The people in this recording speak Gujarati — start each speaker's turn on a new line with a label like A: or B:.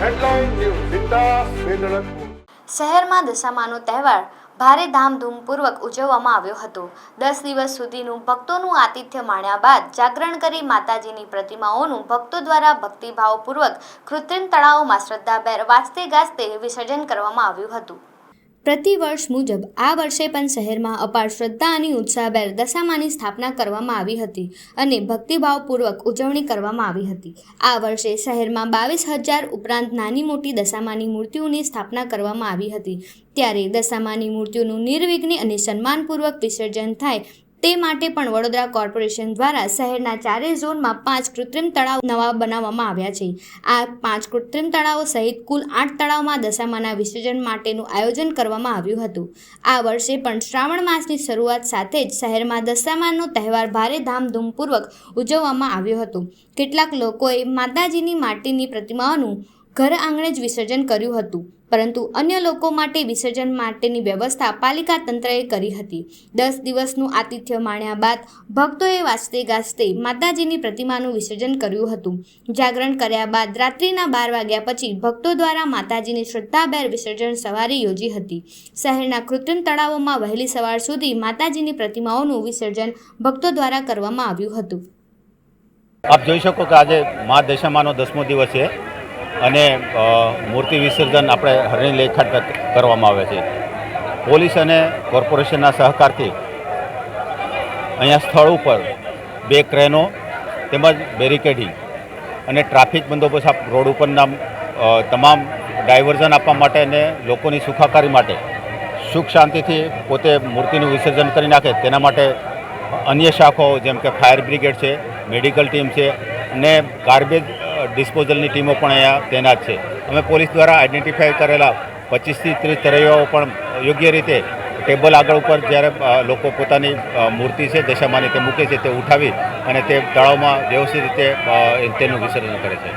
A: हेडलाइन न्यूज दिता वेदनपुर
B: શહેરમાં દશામાનો તહેવાર ભારે ધામધૂમપૂર્વક ઉજવવામાં આવ્યો હતો। 10 દિવસ સુધીનું ભક્તોનું આતિથ્ય માણ્યા બાદ જાગરણ કરી માતાજીની પ્રતિમાઓનું ભક્તો દ્વારા ભક્તિભાવપૂર્વક કૃત્રિમ તળાવોમાં શ્રદ્ધાભેર વાજતે ગાજતે વિસર્જન કરવામાં આવ્યું હતું। પ્રતિવર્ષ મુજબ આ વર્ષે પણ શહેરમાં અપાર શ્રદ્ધા અને ઉત્સાહભેર દશામાની સ્થાપના કરવામાં આવી હતી અને ભક્તિભાવપૂર્વક ઉજવણી કરવામાં આવી હતી। આ વર્ષે શહેરમાં 22,000 ઉપરાંત નાની મોટી દશામાની મૂર્તિઓની સ્થાપના કરવામાં આવી હતી। ત્યારે દશામાની મૂર્તિઓનું નિર્વિઘ્ને અને સન્માનપૂર્વક વિસર્જન થાય તે માટે પણ વડોદરા કોર્પોરેશન દ્વારા શહેરના 4 ઝોનમાં 5 કૃત્રિમ તળાવ નવા બનાવવામાં આવ્યા છે। આ 5 કૃત્રિમ તળાવો સહિત કુલ 8 તળાવમાં દશામાના વિસર્જન માટેનું આયોજન કરવામાં આવ્યું હતું। આ વર્ષે પણ શ્રાવણ માસની શરૂઆત સાથે જ શહેરમાં દશામાનો તહેવાર ભારે ધામધૂમપૂર્વક ઉજવવામાં આવ્યો હતો। કેટલાક લોકોએ માતાજીની માટીની પ્રતિમાઓનું ઘર આંગણે જ વિસર્જન કર્યું હતું, પરંતુ અન્ય લોકો માટે વિસર્જન માટેની વ્યવસ્થા પાલિકા તંત્રએ કરી હતી। 10 દિવસનું આતિથ્ય માણ્યા બાદ ભક્તોએ વાજતે ગાજતે માતાજીની પ્રતિમાનું વિસર્જન કર્યું હતું। જાગરણ કર્યા બાદ રાત્રિના 12 વાગ્યા પછી ભક્તો દ્વારા માતાજીની શ્રદ્ધાભેર વિસર્જન સવારી યોજી હતી। શહેરના કૃત્રિમ તળાવોમાં વહેલી સવાર સુધી માતાજીની પ્રતિમાઓનું વિસર્જન ભક્તો દ્વારા કરવામાં આવ્યું હતું।
C: આપ જોઈ શકો કે આજે મા દશામાનો 10મો દિવસ છે અને મૂર્તિ વિસર્જન આપણે હરણી લેક ખાતે કરવામાં આવે છે। પોલીસ અને કોર્પોરેશનના સહકારથી અહીંયા સ્થળ ઉપર 2 ક્રેનો તેમજ બેરિકેડિંગ અને ટ્રાફિક બંદોબસ્ત રોડ ઉપરના તમામ ડાયવર્ઝન આપવા માટે અને લોકોની સુખાકારી માટે સુખ શાંતિથી પોતે મૂર્તિનું વિસર્જન કરી નાખે તેના માટે અન્ય શાખાઓ જેમ કે ફાયર બ્રિગેડ છે, મેડિકલ ટીમ છે અને ગાર્બેજ ડિસ્પોઝલની ટીમો પણ અહીંયા તૈનાત છે। અમે પોલીસ દ્વારા આઈડેન્ટિફાઈ કરેલા 25 થી 30 તરૈયાઓ પણ યોગ્ય રીતે ટેબલ આગળ ઉપર જ્યારે લોકો પોતાની મૂર્તિ છે દશામાની તે મૂકે છે તે ઉઠાવી અને તે તળાવમાં વ્યવસ્થિત રીતે તેનું વિસર્જન કરે છે।